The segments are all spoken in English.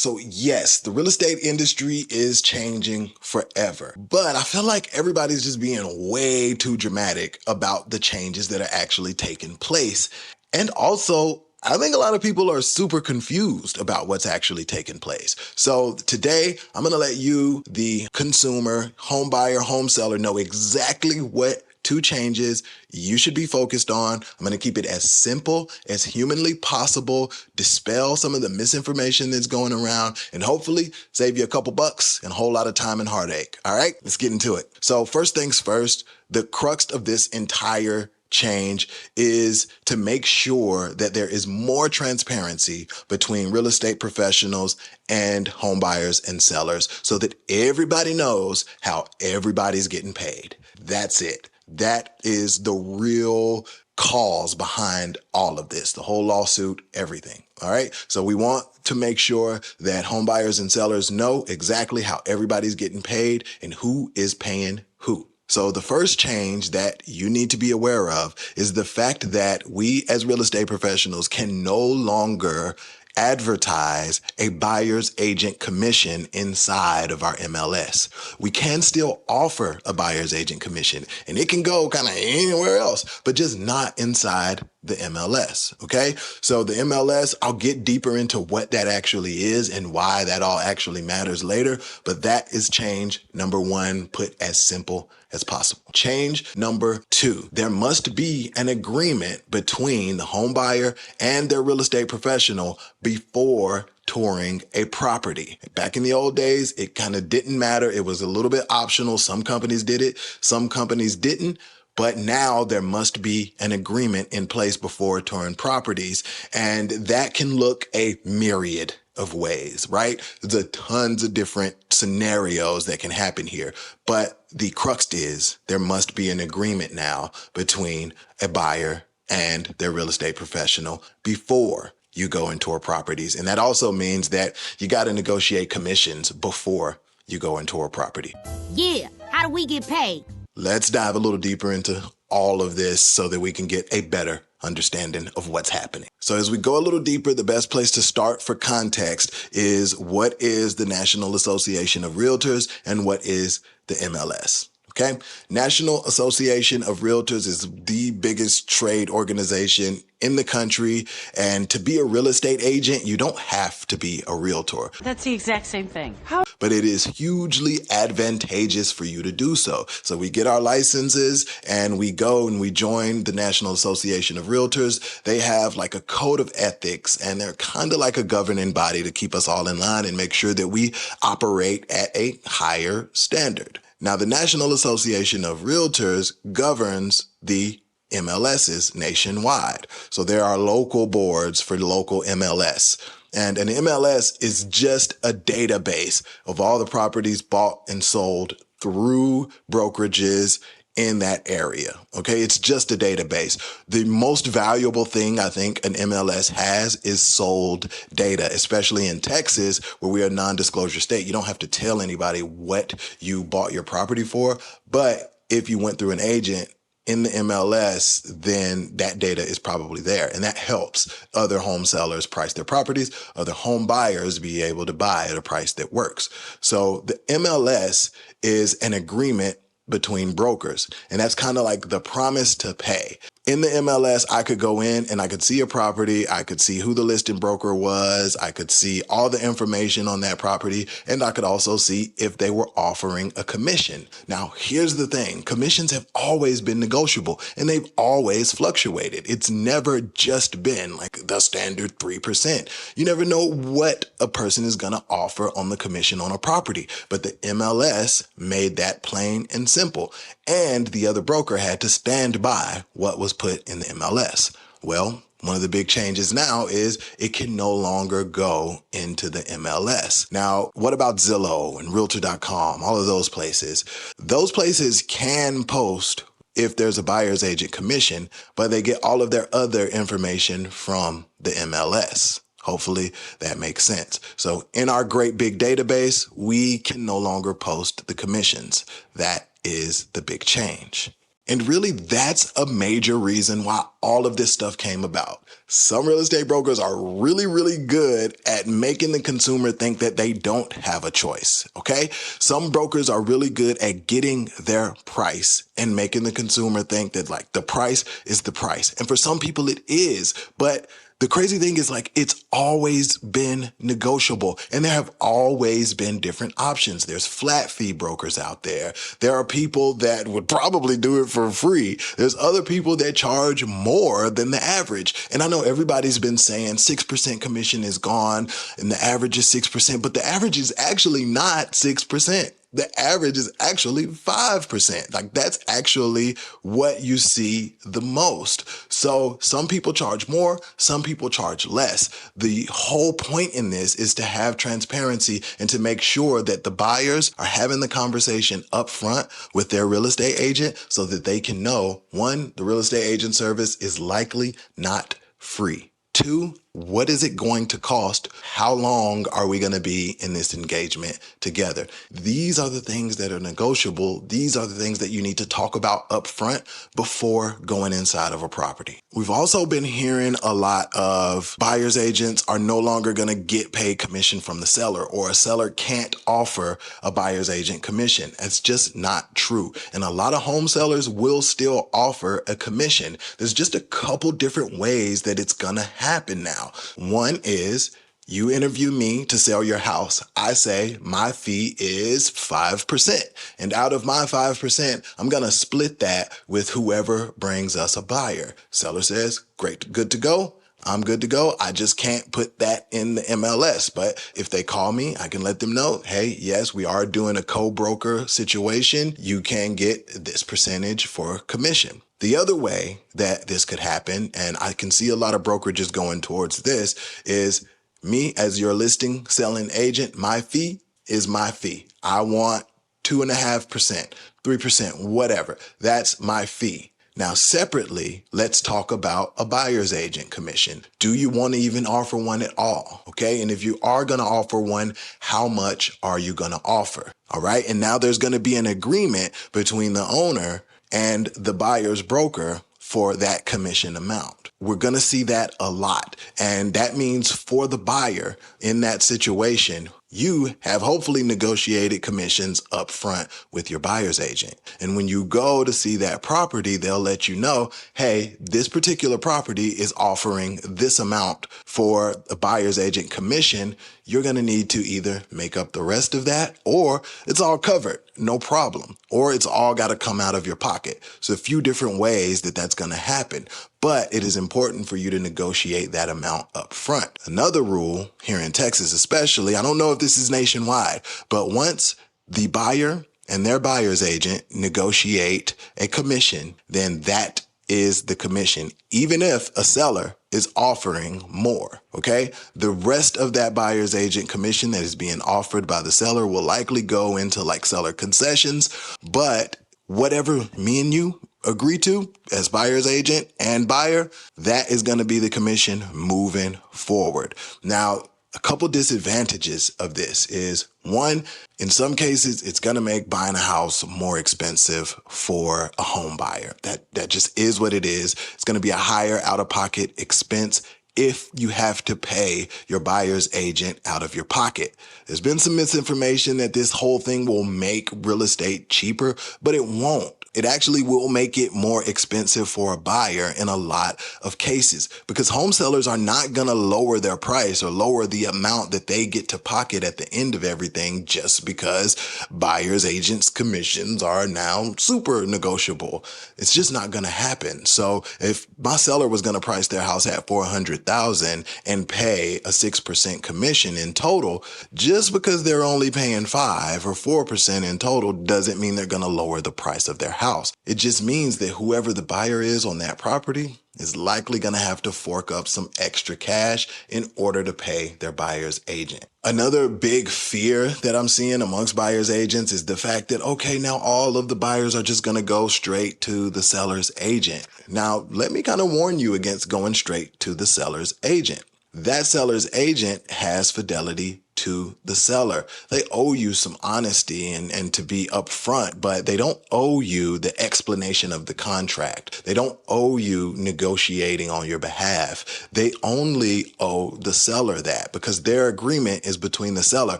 So yes, the real estate industry is changing forever, but I feel like everybody's just being way too dramatic about the changes that are actually taking place. And also, I think a lot of people are super confused about what's actually taking place. So today, I'm gonna let you, the consumer, home buyer, home seller, know exactly what two changes you should be focused on. I'm going to keep it as simple as humanly possible, dispel some of the misinformation that's going around, and hopefully save you a couple bucks and a whole lot of time and heartache. All right, let's get into it. So first things first, the crux of this entire change is to make sure that there is more transparency between real estate professionals and home buyers and sellers so that everybody knows how everybody's getting paid. That's it. That is the real cause behind all of this, the whole lawsuit, everything. All right. So we want to make sure that home buyers and sellers know exactly how everybody's getting paid and who is paying who. So the first change that you need to be aware of is the fact that we as real estate professionals can no longer advertise a buyer's agent commission inside of our MLS. We can still offer a buyer's agent commission and it can go kind of anywhere else, but just not inside the MLS. Okay. So the MLS, I'll get deeper into what that actually is and why that all actually matters later. But that is change number one, put as simple as possible. Change number two, there must be an agreement between the home buyer and their real estate professional before touring a property. Back in the old days, it kind of didn't matter. It was a little bit optional. Some companies did it, some companies didn't. But now there must be an agreement in place before touring properties. And that can look a myriad of ways, right? There's tons of different scenarios that can happen here. But the crux is there must be an agreement now between a buyer and their real estate professional before you go and tour properties. And that also means that you got to negotiate commissions before you go and tour a property. Yeah, how do we get paid? Let's dive a little deeper into all of this so that we can get a better understanding of what's happening. So as we go a little deeper, the best place to start for context is what is the National Association of Realtors and what is the MLS. Okay. National Association of Realtors is the biggest trade organization in the country. And to be a real estate agent, you don't have to be a realtor. That's the exact same thing. How? But it is hugely advantageous for you to do so. So we get our licenses and we go and we join the National Association of Realtors. They have like a code of ethics and they're kind of like a governing body to keep us all in line and make sure that we operate at a higher standard. Now, the National Association of Realtors governs the MLSs nationwide. So there are local boards for local MLS. And an MLS is just a database of all the properties bought and sold through brokerages in that area. Okay. It's just a database. The most valuable thing I think an MLS has is sold data, especially in Texas, where we are a non-disclosure state. You don't have to tell anybody what you bought your property for. But if you went through an agent in the MLS, then that data is probably there. And that helps other home sellers price their properties, other home buyers be able to buy at a price that works. So the MLS is an agreement between brokers. And that's kind of like the promise to pay. In the MLS, I could go in and I could see a property. I could see who the listing broker was. I could see all the information on that property. And I could also see if they were offering a commission. Now, here's the thing. Commissions have always been negotiable and they've always fluctuated. It's never just been like the standard 3%. You never know what a person is going to offer on the commission on a property. But the MLS made that plain and simple. And the other broker had to stand by what was put in the MLS. Well, one of the big changes now is it can no longer go into the MLS. Now, what about Zillow and Realtor.com, all of those places? Those places can post if there's a buyer's agent commission, but they get all of their other information from the MLS. Hopefully that makes sense. So in our great big database, we can no longer post the commissions. That is the big change. And really, that's a major reason why all of this stuff came about. Some real estate brokers are really, really good at making the consumer think that they don't have a choice, okay? Some brokers are really good at getting their price and making the consumer think that like the price is the price. And for some people it is, but the crazy thing is like it's always been negotiable and there have always been different options. There's flat fee brokers out there. There are people that would probably do it for free. There's other people that charge more than the average. And I know everybody's been saying 6% commission is gone and the average is 6%, but the average is actually not 6%. The average is actually 5%. Like that's actually what you see the most. So some people charge more, some people charge less. The whole point in this is to have transparency and to make sure that the buyers are having the conversation up front with their real estate agent so that they can know, one, the real estate agent service is likely not free. Two, what is it going to cost? How long are we going to be in this engagement together? These are the things that are negotiable. These are the things that you need to talk about up front before going inside of a property. We've also been hearing a lot of buyer's agents are no longer going to get paid commission from the seller, or a seller can't offer a buyer's agent commission. That's just not true. And a lot of home sellers will still offer a commission. There's just a couple different ways that it's going to happen now. One is you interview me to sell your house. I say my fee is 5%. And out of my 5%, I'm going to split that with whoever brings us a buyer. Seller says, great, good to go. I'm good to go. I just can't put that in the MLS. But if they call me, I can let them know, hey, yes, we are doing a co-broker situation. You can get this percentage for commission. The other way that this could happen, and I can see a lot of brokerages going towards this, is me as your listing selling agent, my fee is my fee. I want 2.5%, 3%, whatever. That's my fee. Now, separately, let's talk about a buyer's agent commission. Do you want to even offer one at all? Okay. And if you are going to offer one, how much are you going to offer? All right. And now there's going to be an agreement between the owner and the buyer's broker for that commission amount. We're going to see that a lot. And that means for the buyer in that situation, you have hopefully negotiated commissions up front with your buyer's agent. And when you go to see that property, they'll let you know, hey, this particular property is offering this amount for a buyer's agent commission. You're going to need to either make up the rest of that, or it's all covered, no problem, or it's all got to come out of your pocket. So a few different ways that that's going to happen. But it is important for you to negotiate that amount up front. Another rule here in Texas, especially, I don't know if this is nationwide, but once the buyer and their buyer's agent negotiate a commission, then that is the commission, even if a seller is offering more, okay? The rest of that buyer's agent commission that is being offered by the seller will likely go into like seller concessions, but whatever me and you agree to as buyer's agent and buyer, that is going to be the commission moving forward. Now, a couple disadvantages of this is, one, in some cases, it's going to make buying a house more expensive for a home buyer. That just is what it is. It's going to be a higher out-of-pocket expense if you have to pay your buyer's agent out of your pocket. There's been some misinformation that this whole thing will make real estate cheaper, but it won't. It actually will make it more expensive for a buyer in a lot of cases, because home sellers are not going to lower their price or lower the amount that they get to pocket at the end of everything just because buyer's agents' commissions are now super negotiable. It's just not going to happen. So if my seller was going to price their house at $400,000 and pay a 6% commission in total, just because they're only paying 5 or 4% in total doesn't mean they're going to lower the price of their house. It just means that whoever the buyer is on that property is likely going to have to fork up some extra cash in order to pay their buyer's agent. Another big fear that I'm seeing amongst buyer's agents is the fact that, okay, now all of the buyers are just going to go straight to the seller's agent. Now, let me kind of warn you against going straight to the seller's agent. That seller's agent has fidelity to the seller. They owe you some honesty and to be upfront, but they don't owe you the explanation of the contract. They don't owe you negotiating on your behalf. They only owe the seller that, because their agreement is between the seller.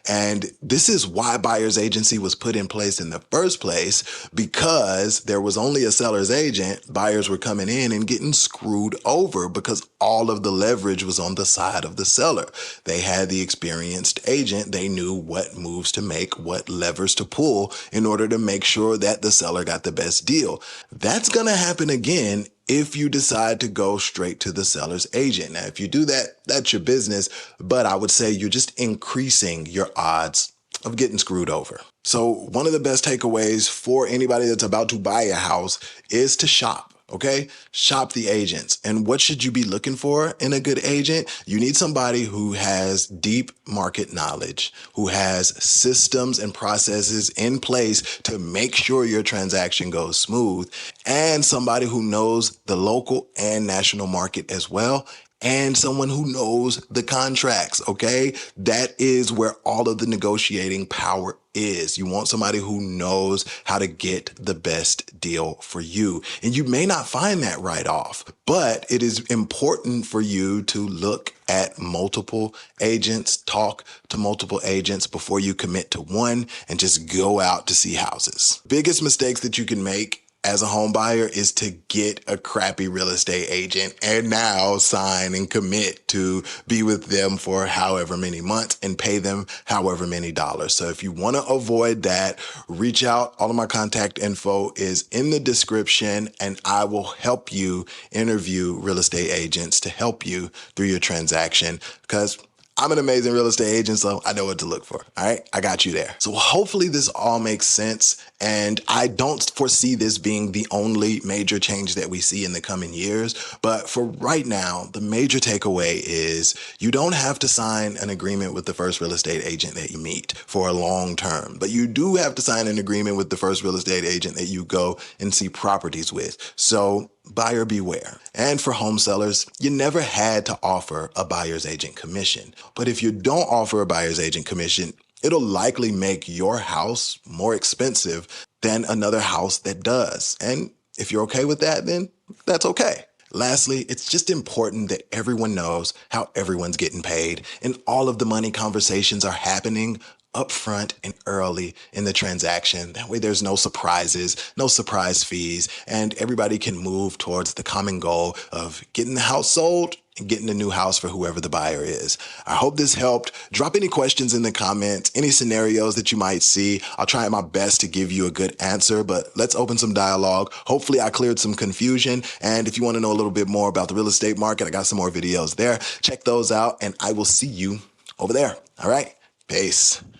And this is why buyer's agency was put in place in the first place, because there was only a seller's agent. Buyers were coming in and getting screwed over because all of the leverage was on the side of the seller. They had the experienced agent. They knew what moves to make, what levers to pull in order to make sure that the seller got the best deal. That's going to happen again if you decide to go straight to the seller's agent. Now, if you do that, that's your business, but I would say you're just increasing your odds of getting screwed over. So one of the best takeaways for anybody that's about to buy a house is to shop. Okay? Shop the agents. And what should you be looking for in a good agent? You need somebody who has deep market knowledge, who has systems and processes in place to make sure your transaction goes smooth, and somebody who knows the local and national market as well, and someone who knows the contracts, okay? That is where all of the negotiating power is. You want somebody who knows how to get the best deal for you. And you may not find that right off, but it is important for you to look at multiple agents, talk to multiple agents before you commit to one, and just go out to see houses. Biggest mistakes that you can make as a home buyer is to get a crappy real estate agent and now sign and commit to be with them for however many months and pay them however many dollars. So if you want to avoid that, reach out. All of my contact info is in the description, and I will help you interview real estate agents to help you through your transaction, because I'm an amazing real estate agent, so I know what to look for. All right, I got you there. So hopefully this all makes sense. And I don't foresee this being the only major change that we see in the coming years. But for right now, the major takeaway is you don't have to sign an agreement with the first real estate agent that you meet for a long term. But you do have to sign an agreement with the first real estate agent that you go and see properties with. So buyer beware. And for home sellers, you never had to offer a buyer's agent commission. But if you don't offer a buyer's agent commission, it'll likely make your house more expensive than another house that does. And if you're okay with that, then that's okay. Lastly, it's just important that everyone knows how everyone's getting paid, and all of the money conversations are happening upfront and early in the transaction. That way there's no surprises, no surprise fees, and everybody can move towards the common goal of getting the house sold and getting a new house for whoever the buyer is. I hope this helped. Drop any questions in the comments, any scenarios that you might see. I'll try my best to give you a good answer, but let's open some dialogue. Hopefully I cleared some confusion. And if you want to know a little bit more about the real estate market, I got some more videos there. Check those out, and I will see you over there. All right? Peace.